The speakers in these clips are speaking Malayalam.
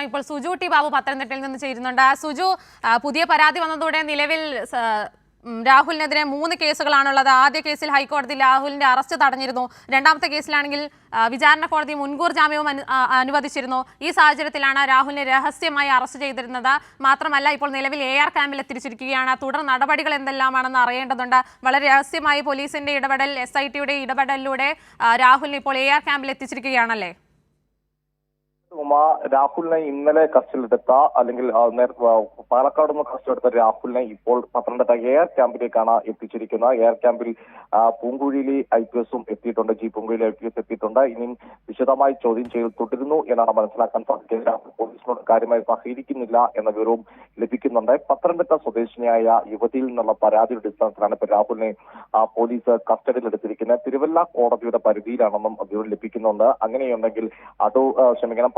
ഇപ്പോൾ സുജു ടി ബാബു പത്തനംതിട്ടയിൽ നിന്ന് ചേരുന്നുണ്ട്. സുജു, പുതിയ പരാതി വന്നതോടെ നിലവിൽ രാഹുലിനെതിരെ 3 കേസുകളാണുള്ളത്. ആദ്യ കേസിൽ ഹൈക്കോടതി രാഹുലിന്റെ അറസ്റ്റ് തടഞ്ഞിരുന്നു. രണ്ടാമത്തെ കേസിലാണെങ്കിൽ വിചാരണ കോടതി മുൻകൂർ ജാമ്യവും അനുവദിച്ചിരുന്നു. ഈ സാഹചര്യത്തിലാണ് രാഹുലിനെ രഹസ്യമായി അറസ്റ്റ് ചെയ്തിരുന്നത്. മാത്രമല്ല, ഇപ്പോൾ നിലവിൽ AR ക്യാമ്പിൽ എത്തിച്ചിരിക്കുകയാണ്. തുടർ നടപടികൾ എന്തെല്ലാമാണെന്ന് അറിയേണ്ടതുണ്ട്. വളരെ രഹസ്യമായി പോലീസിന്റെ ഇടപെടൽ, SITയുടെ ഇടപെടലിലൂടെ രാഹുലിനെ ഇപ്പോൾ AR ക്യാമ്പിൽ എത്തിച്ചിരിക്കുകയാണല്ലേ? രാഹുലിനെ ഇന്നലെ കസ്റ്റഡിയിലെടുത്ത അല്ലെങ്കിൽ പാലക്കാട് നിന്ന് കസ്റ്റഡിയെടുത്ത രാഹുലിനെ ഇപ്പോൾ പത്തനംതിട്ട AR ക്യാമ്പിലേക്കാണ് എത്തിച്ചിരിക്കുന്നത്. AR ക്യാമ്പിൽ പൂങ്കുഴിയിലെ IPSഉം എത്തിയിട്ടുണ്ട്. പൂങ്കുഴിയിലെ IPS എത്തിയിട്ടുണ്ട്. ഇനിയും വിശദമായി ചോദ്യം ചെയ്ത് തുടരുന്നു എന്നാണ് മനസ്സിലാക്കാൻ സാധിക്കുക. പോലീസിനോട് കാര്യമായി സഹകരിക്കുന്നില്ല എന്ന വിവരവും ലഭിക്കുന്നുണ്ട്. പത്തനംതിട്ട സ്വദേശിനിയായ യുവതിയിൽ നിന്നുള്ള പരാതിയുടെ അടിസ്ഥാനത്തിലാണ് ഇപ്പോൾ രാഹുലിനെ പോലീസ് കസ്റ്റഡിയിലെടുത്തിരിക്കുന്നത്. തിരുവല്ല കോടതിയുടെ പരിധിയിലാണെന്നും വിവരം ലഭിക്കുന്നുണ്ട്. അങ്ങനെയുണ്ടെങ്കിൽ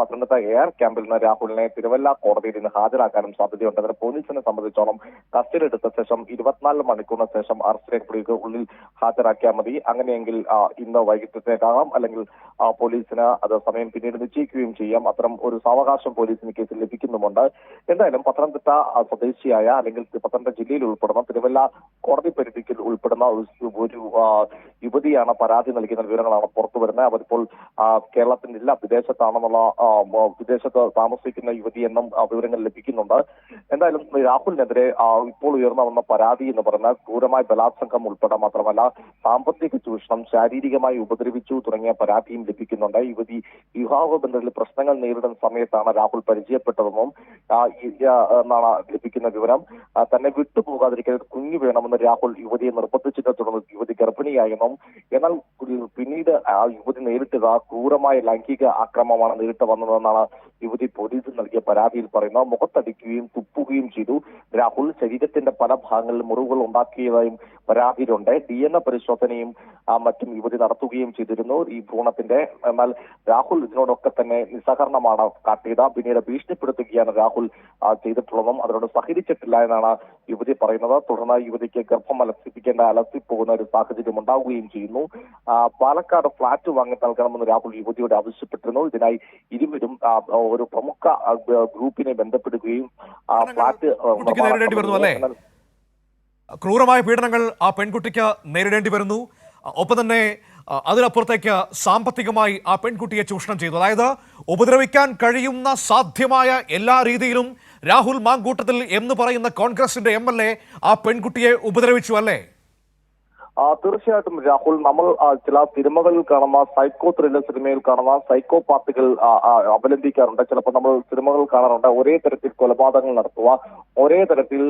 പത്തനംതിട്ട AR ക്യാമ്പിൽ നിന്ന് രാഹുലിനെ തിരുവല്ല കോടതിയിൽ നിന്ന് ഹാജരാക്കാനും സാധ്യതയുണ്ട്. അതിന് പോലീസിനെ സംബന്ധിച്ചോളം കസ്റ്റഡിയെടുത്ത ശേഷം 24 മണിക്കൂറിന് ശേഷം അറസ്റ്റ് രേഖപ്പെടുക ഉള്ളിൽ ഹാജരാക്കിയാൽ മതി. അങ്ങനെയെങ്കിൽ ഇന്ന് വൈകിട്ടത്തേക്കാകാം, അല്ലെങ്കിൽ പോലീസിന് അത് സമയം പിന്നീട് നിശ്ചയിക്കുകയും ചെയ്യാം. അത്തരം ഒരു സാവകാശം പോലീസിന് കേസിൽ ലഭിക്കുന്നുമുണ്ട്. എന്തായാലും പത്തനംതിട്ട സ്വദേശിയായ അല്ലെങ്കിൽ പത്തനംതിട്ട ജില്ലയിൽ ഉൾപ്പെടുന്ന തിരുവല്ല കോടതി പരിധിയിൽ ഉൾപ്പെടുന്ന ഒരു യുവതിയാണ് പരാതി നൽകുന്ന വിവരങ്ങളാണ് പുറത്തുവരുന്നത്. അവരിപ്പോൾ കേരളത്തിനില്ല, വിദേശത്ത് താമസിക്കുന്ന യുവതി എന്നും വിവരങ്ങൾ ലഭിക്കുന്നുണ്ട്. എന്തായാലും രാഹുലിനെതിരെ ഇപ്പോൾ ഉയർന്നു വന്ന പരാതി എന്ന് പറഞ്ഞാൽ ക്രൂരമായ ബലാത്സംഗം ഉൾപ്പെടെ മാത്രമല്ല സാമ്പത്തിക ചൂഷണം, ശാരീരികമായി ഉപദ്രവിച്ചു തുടങ്ങിയ പരാതിയും ലഭിക്കുന്നുണ്ട്. യുവതി വിവാഹ ബന്ധത്തിൽ പ്രശ്നങ്ങൾ നേരിടുന്ന സമയത്താണ് രാഹുൽ പരിചയപ്പെട്ടതെന്നും എന്നാണ് ലഭിക്കുന്ന വിവരം. തന്നെ വിട്ടുപോകാതിരിക്കാൻ കുഞ്ഞു വേണമെന്ന് രാഹുൽ യുവതിയെ നിർബന്ധിച്ചിട്ട് തുടർന്ന് യുവതി ഗർഭിണിയായെന്നും, എന്നാൽ പിന്നീട് യുവതി നേരിട്ടത് ക്രൂരമായ ലൈംഗിക ആക്രമണമാണ് നേരിട്ട് വന്നതെന്നാണ് യുവതി പോലീസിൽ നൽകിയ പരാതിയിൽ പറയുന്നത്. മുഖത്തടിക്കുകയും തുപ്പുകയും ചെയ്തു. രാഹുൽ ശരീരത്തിന്റെ പല ഭാഗങ്ങളിൽ മുറിവുകൾ ഉണ്ടാക്കിയതായും പരാതിയിലുണ്ട്. DNA പരിശോധനയും മറ്റും യുവതി നടത്തുകയും ചെയ്തിരുന്നു ഈ ഭ്രൂണത്തിന്റെ. എന്നാൽ രാഹുൽ ഇതിനോടൊക്കെ തന്നെ നിസ്സഹകരണമാണ് കാട്ടിയത്. പിന്നീട് ഭീഷണിപ്പെടുത്തുകയാണ് രാഹുൽ ചെയ്തിട്ടുള്ളതും അതിനോട് സഹകരിച്ചിട്ടില്ല എന്നാണ് യുവതി പറയുന്നത്. തുടർന്ന് യുവതിക്ക് ഗർഭം അലസിപ്പോകുന്ന ഒരു സാഹചര്യം ഉണ്ടാവുകയും ചെയ്യുന്നു. പാലക്കാട് ഫ്ളാറ്റ് വാങ്ങി നൽകണമെന്ന് രാഹുൽ യുവതിയോട് ആവശ്യപ്പെട്ടിരുന്നു. ഇതിനായി ഇരുവരും ഒരു പ്രമുഖ ഗ്രൂപ്പിനെ ബന്ധപ്പെടുകയും ഫ്ളാറ്റ് ക്രൂരമായ പീഡനങ്ങൾ ആ പെൺകുട്ടിക്ക് നേരിടേണ്ടി വരുന്നു. ഒപ്പം തന്നെ അതിനപ്പുറത്തേക്ക് സാമ്പത്തികമായി ആ പെൺകുട്ടിയെ ചൂഷണം ചെയ്തു. അതായത് ഉപദ്രവിക്കാൻ കഴിയുന്ന സാധ്യമായ എല്ലാ രീതിയിലും രാഹുൽ മാങ്കൂട്ടത്തിൽ എന്ന് പറയുന്ന കോൺഗ്രസിന്റെ MLA ആ പെൺകുട്ടിയെ ഉപദ്രവിച്ചു അല്ലേ? തീർച്ചയായിട്ടും രാഹുൽ, നമ്മൾ ചില സിനിമകളിൽ കാണുന്ന സൈക്കോ ത്രില്ലർ സിനിമയിൽ കാണുന്ന സൈക്കോ പാത്തുകൾ അവലംബിക്കാറുണ്ട്. ചിലപ്പോൾ നമ്മൾ സിനിമകൾ കാണാറുണ്ട്. ഒരേ തരത്തിൽ കൊലപാതകങ്ങൾ നടത്തുക, ഒരേ തരത്തിൽ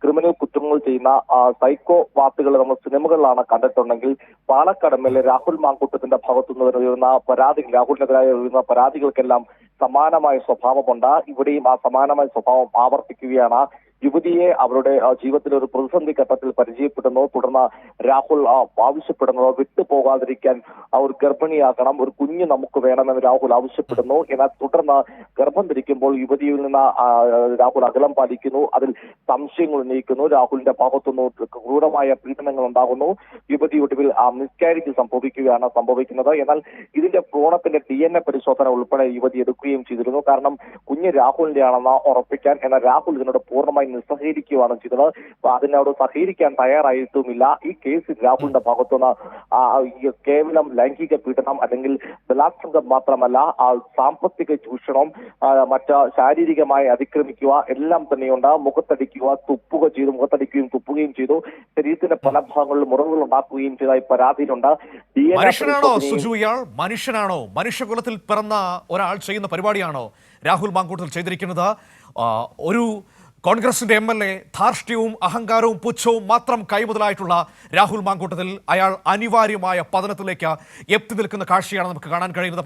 ക്രിമിനൽ കുറ്റങ്ങൾ ചെയ്യുന്ന സൈക്കോ പാത്തുകൾ നമ്മൾ സിനിമകളിലാണ് കണ്ടിട്ടുണ്ടെങ്കിൽ പാലക്കാട് MLA രാഹുൽ മാങ്കൂട്ടത്തിന്റെ ഭാഗത്തുനിന്ന് ഉയർന്ന പരാതികൾ, രാഹുലിനെതിരായ ഉയർന്ന പരാതികൾക്കെല്ലാം സമാനമായ സ്വഭാവമുണ്ട്. ഇവിടെയും ആ സമാനമായ സ്വഭാവം ആവർത്തിക്കുകയാണ്. യുവതിയെ അവരുടെ ജീവിതത്തിൽ ഒരു പ്രതിസന്ധി ഘട്ടത്തിൽ പരിചയപ്പെടുന്നു. തുടർന്ന് രാഹുൽ ആവശ്യപ്പെടുന്നത് വിട്ടുപോകാതിരിക്കാൻ ഒരു ഗർഭിണിയാക്കണം, ഒരു കുഞ്ഞ് നമുക്ക് വേണമെന്ന് രാഹുൽ ആവശ്യപ്പെടുന്നു. എന്നാൽ തുടർന്ന് ഗർഭം ധരിക്കുമ്പോൾ യുവതിയിൽ നിന്ന് രാഹുൽ അകലം പാലിക്കുന്നു. അതിൽ സംശയങ്ങൾ ഉന്നയിക്കുന്നു. രാഹുലിന്റെ ഭാഗത്തുനിന്ന് ക്രൂരമായ പീഡനങ്ങൾ ഉണ്ടാകുന്നു. യുവതി ഒടുവിൽ മിസ്കാരേജ് സംഭവിക്കുന്നത്. എന്നാൽ ഇതിന്റെ ഭ്രൂണത്തിന്റെ DNA പരിശോധന ഉൾപ്പെടെ യുവതി എടുക്കുകയും ചെയ്തിരുന്നു. കാരണം കുഞ്ഞ് രാഹുലിന്റെ ആണെന്ന് ഉറപ്പിക്കാൻ. എന്നാൽ രാഹുൽ ഇതിനോട് പൂർണ്ണമായി നിസ്സഹകരിക്കുകയാണ് ചെയ്തത്. അതിനോട് സഹകരിക്കാൻ തയ്യാറായിട്ടുമില്ല. ഈ കേസിൽ രാഹുലിന്റെ ഭാഗത്തുനിന്ന് കേവലം ലൈംഗിക പീഡനം അല്ലെങ്കിൽ ബലാത്സംഗം മാത്രമല്ല സാമ്പത്തിക ചൂഷണം, ശാരീരികമായി അതിക്രമിക്കുക എല്ലാം തന്നെയുണ്ട്. മുഖത്തടിക്കുകയും തുപ്പുകയും ചെയ്തു. ശരീരത്തിന്റെ പല ഭാഗങ്ങളിൽ മുറിവുകൾ ഉണ്ടാക്കുകയും ചെയ്തതായി പരാതിയിലുണ്ട്. മനുഷ്യനാണോ സുജു ഇയാൾ? മനുഷ്യനാണോ? മനുഷ്യകുലത്തിൽ പിറന്ന ഒരാൾ ചെയ്യുന്ന പരിപാടിയാണോ രാഹുൽ മാങ്കൂട്ടത്തിൽ ചെയ്തിരിക്കുന്നത്? ഒരു കോൺഗ്രസിന്റെ MLA ധാർഷ്ട്യവും അഹങ്കാരവും പുച്ഛവും മാത്രം കൈമുതലായിട്ടുള്ള രാഹുൽ മാങ്കൂട്ടത്തിൽ അയാൾ അനിവാര്യമായ പതനത്തിലേക്ക് എത്തി നിൽക്കുന്ന കാഴ്ചയാണ് നമുക്ക് കാണാൻ കഴിയുന്നത്.